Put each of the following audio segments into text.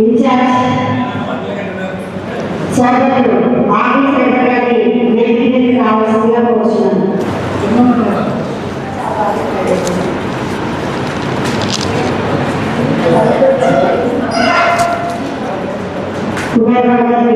Incharge సోదరులు office గారి వ్యక్తిగత రావాల్సిందిగా కోరుచున్నాను. కుమార్ గారి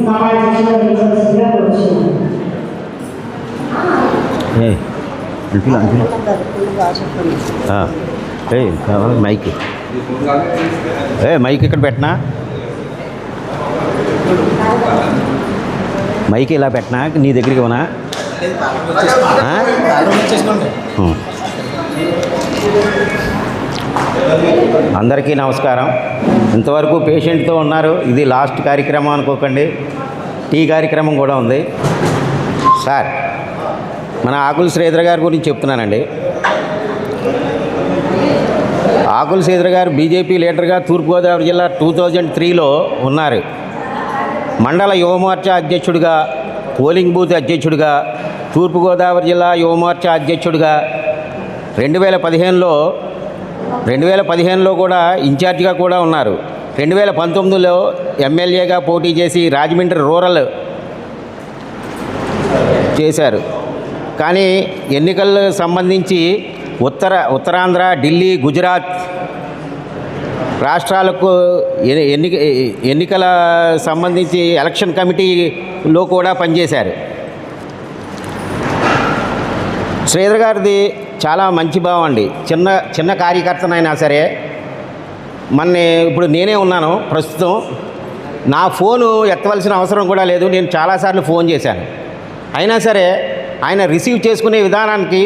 సమావేశంలో నిలవలసిందిగా కోరుచున్నాను. మైక్ మైక్ ఇక్కడ పెట్టినా, మైక్ ఇలా పెట్టినా నీ దగ్గరికి ఉన్నా. అందరికీ నమస్కారం. ఇంతవరకు పేషెంట్తో ఉన్నారు. ఇది లాస్ట్ కార్యక్రమం అనుకోకండి, టీ కార్యక్రమం కూడా ఉంది. సార్, మన ఆకుల శ్రీధర్ గారి గురించి చెప్తున్నానండి. ఆకుల శ్రీధర్ గారు బీజేపీ లీడర్గా తూర్పుగోదావరి జిల్లా 2003లో ఉన్నారు. మండల యువమోర్చా అధ్యక్షుడిగా, పోలింగ్ బూత్ అధ్యక్షుడిగా, తూర్పుగోదావరి జిల్లా యువమోర్చా అధ్యక్షుడిగా 2015లో కూడా ఇన్ఛార్జిగా కూడా ఉన్నారు. 2019లో ఎమ్మెల్యేగా పోటీ చేసి రాజమండ్రి రూరల్ చేశారు. కానీ ఎన్నికలకు సంబంధించి ఉత్తరాంధ్ర, ఢిల్లీ, గుజరాత్ రాష్ట్రాలకు ఎన్నికల సంబంధించి ఎలక్షన్ కమిటీలో కూడా పనిచేశారు. శ్రీధర్ గారిది చాలా మంచి భావం అండి. చిన్న కార్యకర్తనైనా సరే, ఇప్పుడు నేనే ఉన్నాను ప్రస్తుతం. నా ఫోను ఎత్తవలసిన అవసరం కూడా లేదు. నేను చాలాసార్లు ఫోన్ చేశాను. అయినా సరే ఆయన రిసీవ్ చేసుకునే విధానానికి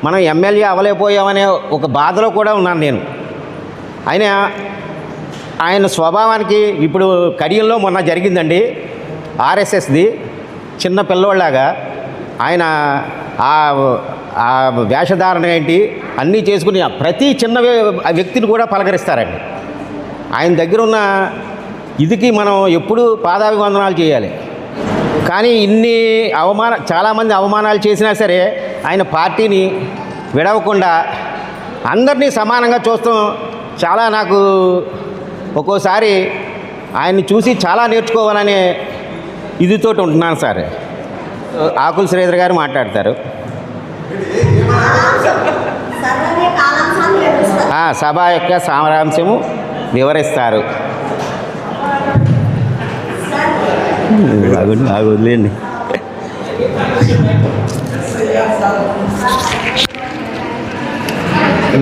మనం ఎమ్మెల్యే అవ్వలేకపోయామనే ఒక బాధలో కూడా ఉన్నాను నేను. ఆయన స్వభావానికి ఇప్పుడు కడియంలో మొన్న జరిగిందండి, ఆర్ఎస్ఎస్ది చిన్న పిల్లోళ్ళలాగా ఆయన ఆ వేషధారణ ఏంటి అన్నీ చేసుకుని ప్రతి చిన్న వ్యక్తిని కూడా పలకరిస్తారండి. ఆయన దగ్గర ఉన్న ఇదికి మనం ఎప్పుడూ పాదాభివందనాలు చేయాలి. కానీ చాలామంది అవమానాలు చేసినా సరే ఆయన పార్టీని విడవకుండా అందరినీ సమానంగా చూస్తాం. చాలా నాకు ఒక్కోసారి ఆయన్ని చూసి చాలా నేర్చుకోవాలనే ఇదితోటి ఉంటున్నాను సార్. ఆకుల శ్రీధర్ గారు మాట్లాడతారు. సభ యొక్క సారాంశము వివరిస్తారు. వదిలేండి.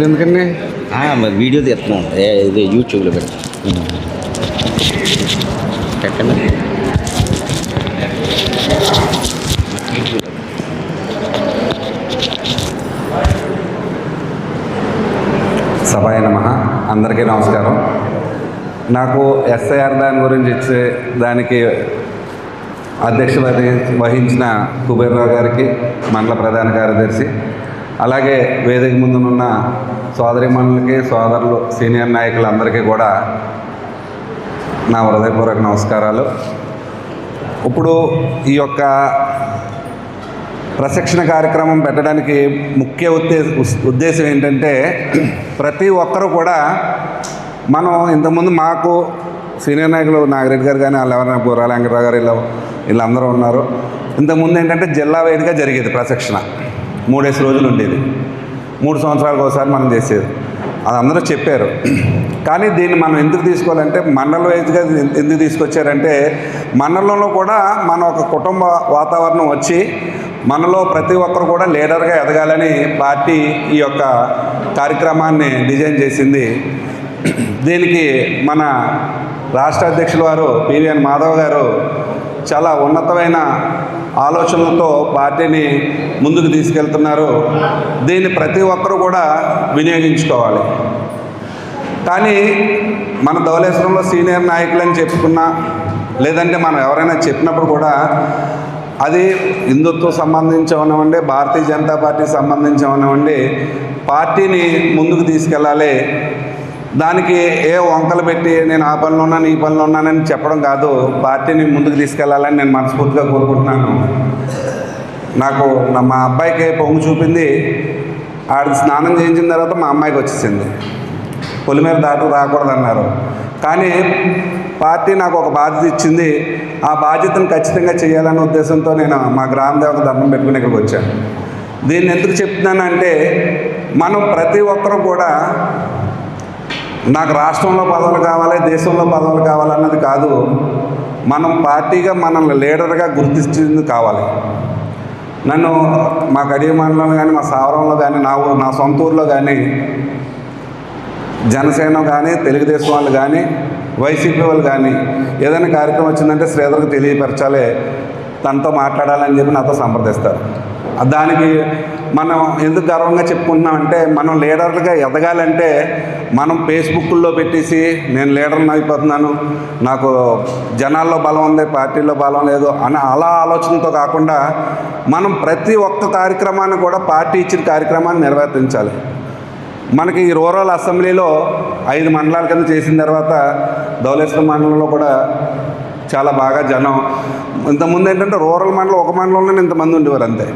ఎందుకండి వీడియో తీస్తున్నాం, ఇది యూట్యూబ్లో పెట్టండి. సభాయ నమః. అందరికీ నమస్కారం. నాకు ఎస్ఐఆర్ దాని గురించి ఇచ్చే దానికి అధ్యక్షత వహించిన కుబేర్రావు గారికి, మండల ప్రధాన కార్యదర్శి, అలాగే వేదిక ముందునున్న సోదరిమణులకి, సోదరులు, సీనియర్ నాయకులందరికీ కూడా నా హృదయపూర్వక నమస్కారాలు. ఇప్పుడు ఈ యొక్క ప్రశిక్షణ కార్యక్రమం పెట్టడానికి ముఖ్య ఉద్దేశం ఏంటంటే, ప్రతి ఒక్కరూ కూడా మనం ఇంతకుముందు మాకు సీనియర్ నాయకులు నాగిరెడ్డి గారు కానీ వాళ్ళు ఎవరైనా బుర్రాల వెంకటరావు గారు వీళ్ళందరూ ఉన్నారు. ఇంతకుముందు ఏంటంటే జిల్లా వైడ్గా జరిగేది ప్రశిక్షణ, 3 రోజులు ఉండేది. 3 సంవత్సరాలకు ఒకసారి మనం చేసేది. అది అందరూ చెప్పారు. కానీ దీన్ని మనం ఎందుకు తీసుకోవాలంటే, మండల వైజ్గా ఎందుకు తీసుకొచ్చారంటే, మండలంలో కూడా మన ఒక కుటుంబ వాతావరణం వచ్చి మనలో ప్రతి ఒక్కరు కూడా లీడర్గా ఎదగాలని పార్టీ ఈ యొక్క కార్యక్రమాన్ని డిజైన్ చేసింది. దీనికి మన రాష్ట్ర అధ్యక్షుల వారు పివిఎన్ మాధవ్ గారు చాలా ఉన్నతమైన ఆలోచనలతో పార్టీని ముందుకు తీసుకెళ్తున్నారు. దీన్ని ప్రతి ఒక్కరూ కూడా వినియోగించుకోవాలి. కానీ మన ధవళేశ్వరంలో సీనియర్ నాయకులని చెప్పుకున్నా, లేదంటే మనం ఎవరైనా చెప్పినప్పుడు కూడా అది హిందుత్వం సంబంధించవనివ్వండి, భారతీయ జనతా పార్టీ సంబంధించవనివ్వండి, పార్టీని ముందుకు తీసుకెళ్ళాలి. దానికి ఏ వంకలు పెట్టి నేను ఆ పనిలో ఉన్నాను, ఈ పనిలో ఉన్నానని చెప్పడం కాదు, పార్టీని ముందుకు తీసుకెళ్లాలని నేను మనస్ఫూర్తిగా కోరుకుంటున్నాను. నాకు మా అబ్బాయికి పొంగు చూపింది, ఆడికి స్నానం చేయించిన తర్వాత మా అమ్మాయికి వచ్చేసింది. పొలిమేర దాటు రాకూడదన్నారు. కానీ పార్టీ నాకు ఒక బాధ్యత ఇచ్చింది. ఆ బాధ్యతను ఖచ్చితంగా చేయాలనే ఉద్దేశంతో నేను మా గ్రామ దేవత దండం పెట్టుకుని ఇక్కడికి వచ్చాను. దీన్ని ఎందుకు చెప్తున్నానంటే, మనం ప్రతి ఒక్కరూ కూడా నాకు రాష్ట్రంలో పదవులు కావాలి, దేశంలో పదవులు కావాలన్నది కాదు. మనం పార్టీగా మనల్ని లీడర్గా గుర్తించింది కావాలి. నన్ను మా కడియ మండలంలో కానీ, మా సావరంలో కానీ, నా సొంత ఊర్లో కానీ జనసేన కానీ, తెలుగుదేశం వాళ్ళు కానీ, వైసీపీ వాళ్ళు కానీ ఏదైనా కార్యక్రమం వచ్చిందంటే శ్రీధర్కి తెలియపరచాలి, తనతో మాట్లాడాలని చెప్పి నాతో సంప్రదిస్తారు. దానికి మనం ఎందుకు గర్వంగా చెప్పుకుంటున్నామంటే, మనం లీడర్లుగా ఎదగాలంటే మనం ఫేస్బుక్లో పెట్టేసి నేను లీడర్ని అయిపోతున్నాను, నాకు జనాల్లో బలం ఉంది, పార్టీలో బలం లేదు అని అలా ఆలోచనతో కాకుండా మనం ప్రతి ఒక్క కార్యక్రమాన్ని కూడా పార్టీ ఇచ్చిన కార్యక్రమాన్ని నిర్వర్తించాలి. మనకి ఈ రూరల్ అసెంబ్లీలో 5 మండలాల కింద చేసిన తర్వాత ధవళేశ్వరం మండలంలో కూడా చాలా బాగా జనం. ఇంతకుముందు ఏంటంటే రూరల్ మండలం ఒక మండలంలోనే ఇంతమంది ఉండేవారు, అంతే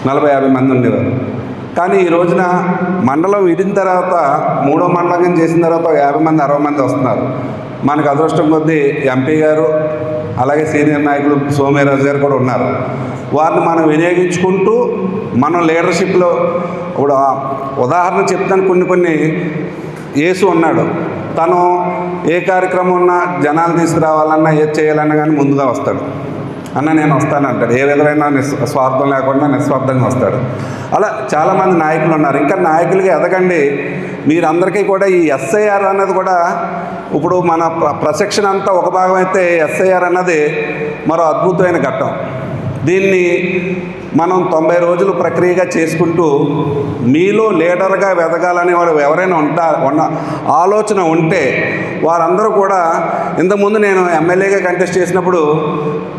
40-50 మంది ఉండేవారు. కానీ ఈ రోజున మండలం విడిన తర్వాత 3వ మండలం కింద చేసిన తర్వాత 50 మంది 60 మంది వస్తున్నారు. మనకు అదృష్టం కొద్దీ ఎంపీ గారు అలాగే సీనియర్ నాయకులు సోమేరాజు గారు కూడా ఉన్నారు. వారిని మనం వినియోగించుకుంటూ మనం లీడర్షిప్లో ఇప్పుడు ఉదాహరణ చెప్తాను. కొన్ని యేసు ఉన్నాడు, తను ఏ కార్యక్రమం ఉన్నా జనాలు తీసుకురావాలన్నా ఏది చేయాలన్నా కానీ ముందుగా వస్తాడు. అన్న నేను వస్తానంటాడు. ఏ విధమైన స్వార్థం లేకుండా నిస్వార్థంగా వస్తాడు. అలా చాలామంది నాయకులు ఉన్నారు. ఇంకా నాయకులుగా ఎదగండి. మీరందరికీ కూడా ఈ ఎస్ఐఆర్ అన్నది కూడా ఇప్పుడు మన ప్రశిక్షణ అంతా ఒక భాగం అయితే ఎస్ఐఆర్ అన్నది మరో అద్భుతమైన ఘట్టం. దీన్ని మనం 90 రోజులు ప్రక్రియగా చేసుకుంటూ మీలో లీడర్గా ఎదగాలనే వాడు ఎవరైనా ఉన్న ఆలోచన ఉంటే వారందరూ కూడా, ఇంతకుముందు నేను ఎమ్మెల్యేగా కంటెస్ట్ చేసినప్పుడు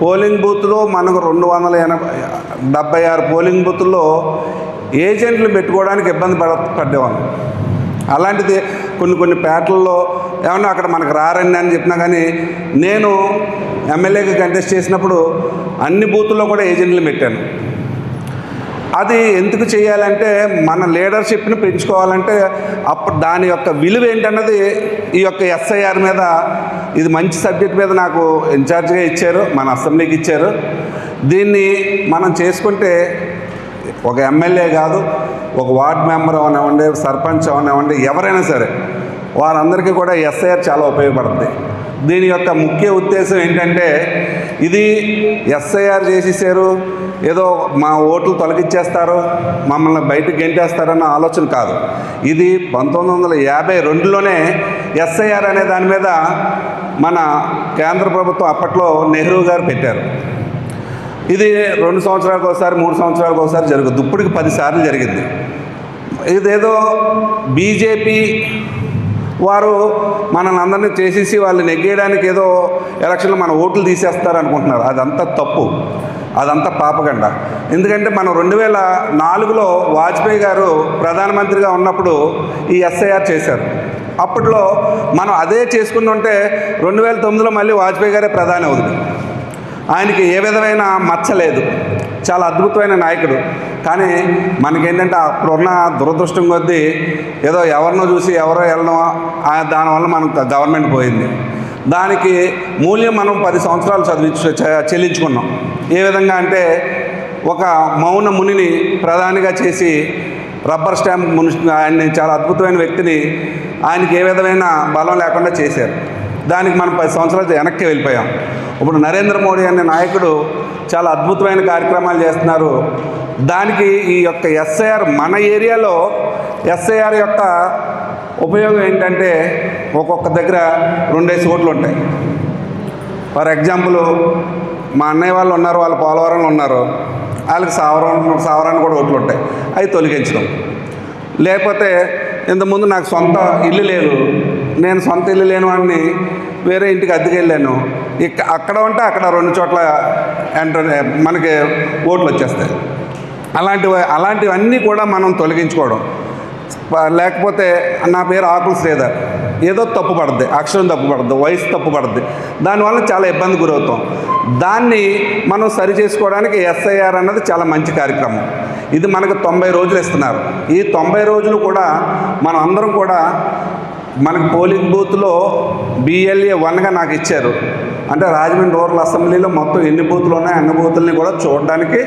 పోలింగ్ బూత్లో మనకు 276 పోలింగ్ బూత్ల్లో ఏజెంట్లు పెట్టుకోవడానికి ఇబ్బంది పడేవాళ్ళం. అలాంటిది కొన్ని పేటల్లో ఏమన్నా అక్కడ మనకు రారండి అని చెప్పినా కానీ, నేను ఎమ్మెల్యేగా కంటెస్ట్ చేసినప్పుడు అన్ని బూతుల్లో కూడా ఏజెంట్లు పెట్టాను. అది ఎందుకు చేయాలంటే మన లీడర్షిప్ని పెంచుకోవాలంటే అప్పుడు దాని యొక్క విలువ ఏంటన్నది ఈ యొక్క ఎస్ఐఆర్ మీద, ఇది మంచి సబ్జెక్ట్ మీద నాకు ఇన్ఛార్జ్గా ఇచ్చారు, మన అసెంబ్లీకి ఇచ్చారు. దీన్ని మనం చేసుకుంటే ఒక ఎమ్మెల్యే కాదు, ఒక వార్డ్ మెంబర్ అవనివ్వండి, సర్పంచ్ అవనివ్వండి, ఎవరైనా సరే వారందరికీ కూడా ఎస్ఐఆర్ చాలా ఉపయోగపడుతుంది. దీని యొక్క ముఖ్య ఉద్దేశం ఏంటంటే, ఇది ఎస్ఐఆర్ చేసేసారు, ఏదో మా ఓట్లు తొలగించేస్తారు, మమ్మల్ని బయటకు గెంటేస్తారన్న ఆలోచన కాదు. ఇది 1952లోనే ఎస్ఐఆర్ అనే దాని మీద మన కేంద్ర ప్రభుత్వం అప్పట్లో నెహ్రూ గారు పెట్టారు. ఇది 2 సంవత్సరాలకు ఒకసారి 3 సంవత్సరాలకు ఒకసారి జరుగుతుంది. ఇప్పటికి 10 సార్లు జరిగింది. ఇదేదో బీజేపీ వారు మనల్ని అందరినీ చేసేసి వాళ్ళు నెగ్గేయడానికి ఏదో ఎలక్షన్లో మన ఓట్లు తీసేస్తారు అనుకుంటున్నారు. అదంతా తప్పు, అదంతా పాపగండ. ఎందుకంటే మనం 2004లో వాజ్పేయి గారు ప్రధానమంత్రిగా ఉన్నప్పుడు ఈ ఎస్ఐఆర్ చేశారు. అప్పట్లో మనం అదే చేసుకుని ఉంటే 2009లో మళ్ళీ వాజ్పేయి గారే ప్రధాని అవుతుంది. ఆయనకి ఏ విధమైన మచ్చ లేదు, చాలా అద్భుతమైన నాయకుడు. కానీ మనకేంటంటే అప్పుడున్న దురదృష్టం కొద్దీ ఏదో ఎవరినో చూసి ఎవరో వెళ్ళడం, దానివల్ల మనకు గవర్నమెంట్ పోయింది. దానికి మూల్యం మనం 10 సంవత్సరాలు చెల్లించుకున్నాం. ఏ విధంగా అంటే, ఒక మౌన మునిని ప్రధానిగా చేసి రబ్బర్ స్టాంప్ ముని, ఆయన్ని చాలా అద్భుతమైన వ్యక్తిని, ఆయనకి ఏ విధమైన బలం లేకుండా చేశారు. దానికి మనం 10 సంవత్సరాలు వెనక్కి వెళ్ళిపోయాం. ఇప్పుడు నరేంద్ర మోడీ అనే నాయకుడు చాలా అద్భుతమైన కార్యక్రమాలు చేస్తున్నారు. దానికి ఈ యొక్క ఎస్ఐఆర్, మన ఏరియాలో ఎస్ఐఆర్ యొక్క ఉపయోగం ఏంటంటే, ఒక్కొక్క దగ్గర 2 ఓట్లు ఉంటాయి. ఫర్ ఎగ్జాంపుల్, మా అన్నయ్య వాళ్ళు ఉన్నారు, వాళ్ళు పోలవరంలో ఉన్నారు, వాళ్ళకి సావరాన్ని కూడా ఓట్లు ఉంటాయి, అవి తొలగించడం. లేకపోతే ఇంతకుముందు నాకు సొంత ఇల్లు లేదు, నేను సొంత ఇల్లు లేని వాడిని వేరే ఇంటికి అద్దెకి వెళ్ళాను, అక్కడ ఉంటే అక్కడ 2 చోట్ల మనకి ఓట్లు వచ్చేస్తాయి. అలాంటివన్నీ కూడా మనం తొలగించుకోవడం. లేకపోతే నా పేరు ఆకుల శ్రీధర్, ఏదో తప్పు పడుద్ది, అక్షరం తప్పు పడుద్ది, వయసు తప్పు పడుద్ది, దానివల్ల చాలా ఇబ్బంది గురవుతాం. దాన్ని మనం సరి చేసుకోవడానికి ఎస్ఐఆర్ అన్నది చాలా మంచి కార్యక్రమం. ఇది మనకు 90 రోజులు ఇస్తున్నారు. ఈ 90 రోజులు కూడా మనం అందరం కూడా మనకు పోలింగ్ బూత్లో BLA 1గా నాకు ఇచ్చారు. అంటే రాజమండ్రి రూరల్ అసెంబ్లీలో మొత్తం ఎన్ని బూతులు ఉన్నాయో అన్ని బూతుల్ని కూడా చూడడానికి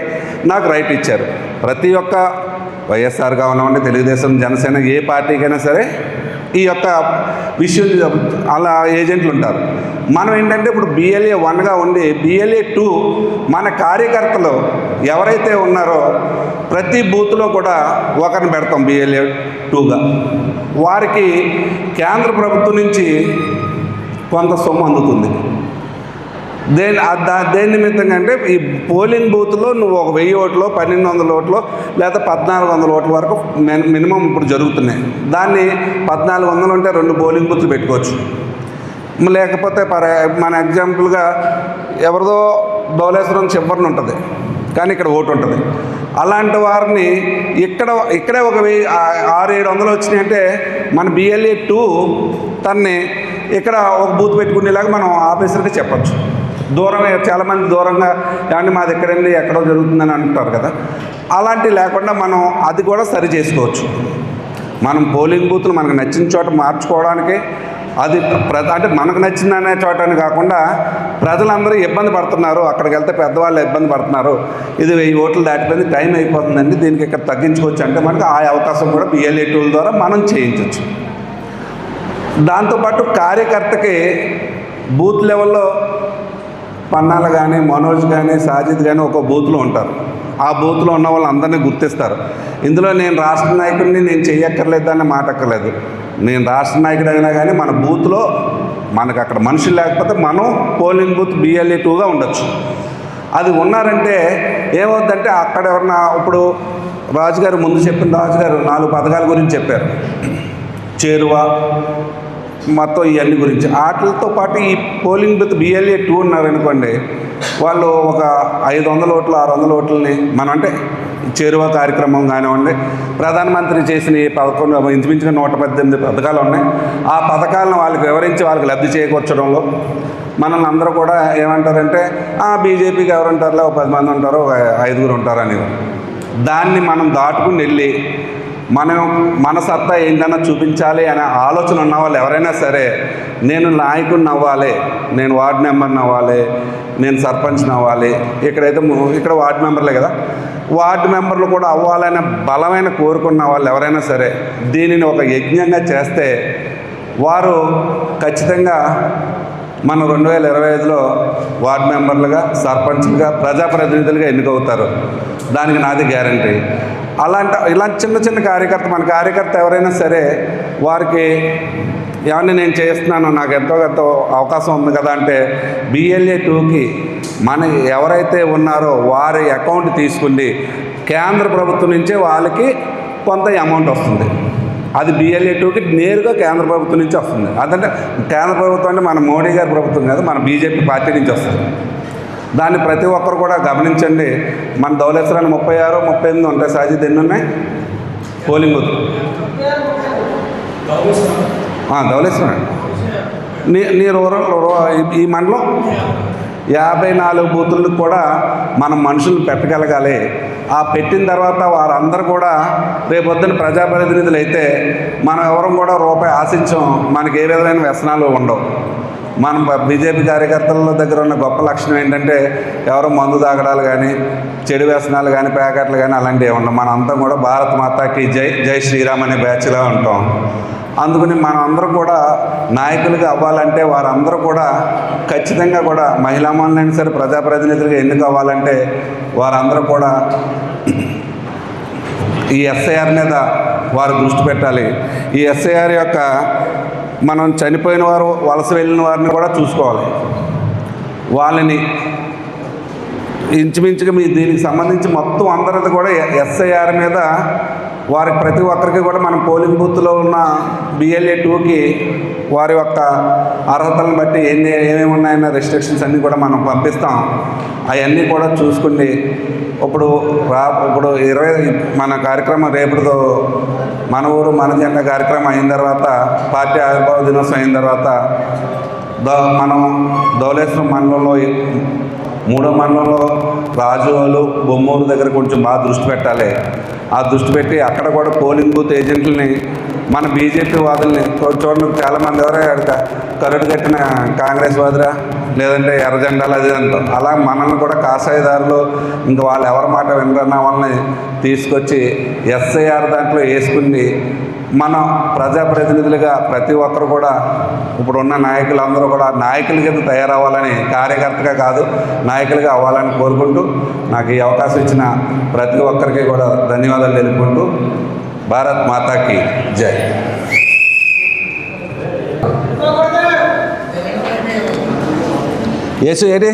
నాకు రైట్ ఇచ్చారు. ప్రతి ఒక్క వైఎస్ఆర్ కానివ్వండి, తెలుగుదేశం, జనసేన ఏ పార్టీకైనా సరే ఈ యొక్క విషయం అలా ఏజెంట్లు ఉంటారు. మనం ఏంటంటే ఇప్పుడు BLA 1గా ఉండి BLA 2 మన కార్యకర్తలు ఎవరైతే ఉన్నారో ప్రతి బూత్లో కూడా ఒకరిని పెడతాం BLA 2గా. వారికి కేంద్ర ప్రభుత్వం నుంచి కొంత సొమ్ము అందుతుంది. దేని నిమిత్తంగా అంటే ఈ పోలింగ్ బూత్లో నువ్వు ఒక 1000 ఓట్లో 1200 ఓట్లో లేదా 1400 ఓట్ల వరకు మినిమం ఇప్పుడు జరుగుతున్నాయి. దాన్ని 1400 ఉంటే 2 పోలింగ్ బూత్లు పెట్టుకోవచ్చు. లేకపోతే మన ఎగ్జాంపుల్గా ఎవరిదో ధవళేశ్వరం చివరిని ఉంటుంది కానీ ఇక్కడ ఓటు ఉంటుంది. అలాంటి వారిని ఇక్కడే ఒక 600-700 వచ్చినాయి అంటే మన BLA 2 తన్ని ఇక్కడ ఒక బూత్ పెట్టుకునేలాగా మనం ఆఫీసర్కి చెప్పచ్చు. దూరం చాలామంది దూరంగా ఏమంటే మా దగ్గరండి ఎక్కడో జరుగుతుందని అంటారు కదా, అలాంటివి లేకుండా మనం అది కూడా సరి చేసుకోవచ్చు. మనం పోలింగ్ బూత్లు మనకు నచ్చిన చోట మార్చుకోవడానికి అది అంటే మనకు నచ్చిందనే చోట అని కాకుండా ప్రజలందరూ ఇబ్బంది పడుతున్నారు, అక్కడికి వెళ్తే పెద్దవాళ్ళు ఇబ్బంది పడుతున్నారు, ఇది 1000 ఓట్లు దాటిపోయింది, టైం అయిపోతుందండి, దీనికి ఇక్కడ తగ్గించుకోవచ్చు అంటే మనకు ఆ అవకాశం కూడా BLA 2 ద్వారా మనం చేయించవచ్చు. దాంతోపాటు కార్యకర్తకి బూత్ లెవెల్లో పన్నాలు కానీ, మనోజ్ కానీ, సాజిద్ కానీ ఒక బూత్లో ఉంటారు. ఆ బూత్లో ఉన్న వాళ్ళు అందరినీ గుర్తిస్తారు. ఇందులో నేను రాష్ట్ర నాయకుడిని నేను చెయ్యక్కర్లేదు అనే మాట అక్కర్లేదు. నేను రాష్ట్ర నాయకుడు అయినా కానీ మన బూత్లో మనకు అక్కడ మనుషులు లేకపోతే మనం పోలింగ్ బూత్ BLA 2గా ఉండొచ్చు. అది ఉన్నారంటే ఏమవుద్దంటే అక్కడ ఎవరన్నా ఇప్పుడు రాజుగారు ముందు చెప్పిన రాజుగారు 4 పథకాల గురించి చెప్పారు. చేరువ మొత్తం ఇవన్నీ గురించి వాటితో పాటు ఈ పోలింగ్ బూత్ BLA 2 ఉన్నారనుకోండి, వాళ్ళు ఒక 500 ఓట్లు 600 ఓట్లని మనం అంటే చేరువ కార్యక్రమం కానివ్వండి, ప్రధానమంత్రి చేసిన ఈ 11 ఇంచుమించుగా 118 పథకాలు ఉన్నాయి. ఆ పథకాలను వాళ్ళకి వివరించి వాళ్ళకి లబ్ధి చేకూర్చడంలో మనల్ని అందరూ కూడా ఏమంటారంటే బీజేపీకి ఎవరు ఉంటారులే, ఒక 10 మంది ఉంటారు, ఒక 5గురు ఉంటారు అని. దాన్ని మనం దాటుకుని వెళ్ళి మన సత్తా ఏంటన్నా చూపించాలి అనే ఆలోచన ఉన్న వాళ్ళు ఎవరైనా సరే నేను నాయకుడిని అవ్వాలి, నేను వార్డు మెంబర్ని అవ్వాలి, నేను సర్పంచ్ని అవ్వాలి, ఇక్కడ వార్డు మెంబర్లే కదా, వార్డు మెంబర్లు కూడా అవ్వాలనే బలమైన కోరుకున్న వాళ్ళు ఎవరైనా సరే దీనిని ఒక యజ్ఞంగా చేస్తే వారు ఖచ్చితంగా మనం 2025లో వార్డు మెంబర్లుగా, సర్పంచ్లుగా, ప్రజాప్రతినిధులుగా ఎన్నికవుతారు. దానికి నాది గ్యారంటీ. ఇలాంటి చిన్న చిన్న మన కార్యకర్త ఎవరైనా సరే వారికి ఏమన్నా నేను చేస్తున్నాను, నాకు ఎంతో అవకాశం ఉంది కదా అంటే BLA 2కి మన ఎవరైతే ఉన్నారో వారి అకౌంట్ తీసుకుండి కేంద్ర ప్రభుత్వం నుంచే వాళ్ళకి కొంత అమౌంట్ వస్తుంది. అది BLA 2కి నేరుగా కేంద్ర ప్రభుత్వం నుంచి వస్తుంది. అదంటే కేంద్ర ప్రభుత్వం అంటే మన మోడీ గారి ప్రభుత్వం కాదు, మన BJP పార్టీ నుంచి వస్తుంది. దాన్ని ప్రతి ఒక్కరు కూడా గమనించండి. మన ధవళేశ్వరాన్ని 36, 38 ఉంటాయి. సాజిద్ ఎన్ని ఉన్నాయి పోలింగ్ బూత్? ధవళేశ్వరం నీ రూరల్ ఈ మండలం 54 బూతులకు కూడా మనం మనుషులు పెట్టగలగాలి. ఆ పెట్టిన తర్వాత వారందరూ కూడా రేపొద్దున ప్రజాప్రతినిధులు అయితే మనం ఎవరం కూడా రూపాయి ఆశించాం, మనకి ఏ విధమైన వ్యసనాలు ఉండవు. మనం బీజేపీ కార్యకర్తల దగ్గర ఉన్న గొప్ప లక్షణం ఏంటంటే ఎవరో మందు తాగడాలు కానీ, చెడు వ్యసనాలు కానీ, ప్యాకెట్లు కానీ అలాంటివి ఉండవు. మనం అంతా కూడా భారత్ మాతాకి జై శ్రీరామ్ అనే బ్యాచ్గా ఉంటాం. అందుకని మనం అందరూ కూడా నాయకులుగా అవ్వాలంటే వారందరూ కూడా ఖచ్చితంగా కూడా మహిళామణులైనా సరే ప్రజాప్రతినిధులుగా ఎన్నిక అవ్వాలంటే వారందరూ కూడా ఈ SIR మీద వారు దృష్టి పెట్టాలి. ఈ SIR యొక్క మనం చనిపోయిన వారు, వలస వెళ్ళిన వారిని కూడా చూసుకోవాలి. వాళ్ళని ఇంచుమించుగా దీనికి సంబంధించి మొత్తం అందరిది కూడా SIR మీద వారికి ప్రతి ఒక్కరికి కూడా మనం పోలింగ్ బూత్లో ఉన్న BLA 2కి వారి యొక్క అర్హతలను బట్టి ఏమేమి ఉన్నాయన్న రెస్ట్రిక్షన్స్ అన్నీ కూడా మనం పంపిస్తాం. అవన్నీ కూడా చూసుకుని ఇప్పుడు 20 మన కార్యక్రమం రేపటితో మన ఊరు మన జెండా కార్యక్రమం అయిన తర్వాత, పార్టీ ఆవిర్భావ దినోత్సవం అయిన తర్వాత మనం ధవళేశ్వరం మండలంలో మూడో మండలంలో రాజోలు బొమ్మూరు దగ్గర కొంచెం బాగా దృష్టి పెట్టాలి. ఆ దృష్టి పెట్టి అక్కడ కూడా పోలింగ్ బూత్ ఏజెంట్లని మన బీజేపీ వాదుల్ని చూడండి, చాలామంది ఎవరే కరుడు కట్టిన కాంగ్రెస్ వాదురా, లేదంటే ఎర్ర జెండాలు అది అంటాం. అలా మనల్ని కూడా కాషాయదారులు ఇంకా వాళ్ళు ఎవరి మాట వినరన్న వాళ్ళని తీసుకొచ్చి ఎస్ఐఆర్ దాంట్లో వేసుకుని మన ప్రజాప్రతినిధులుగా ప్రతి ఒక్కరు కూడా ఇప్పుడున్న నాయకులందరూ కూడా నాయకుల కింద తయారవ్వాలని, కార్యకర్తగా కాదు నాయకులుగా అవ్వాలని కోరుకుంటూ నాకు ఈ అవకాశం ఇచ్చిన ప్రతి ఒక్కరికి కూడా ధన్యవాదాలు తెలుపుకుంటూ భారత్ మాతాకి జై. యేసు ఏడి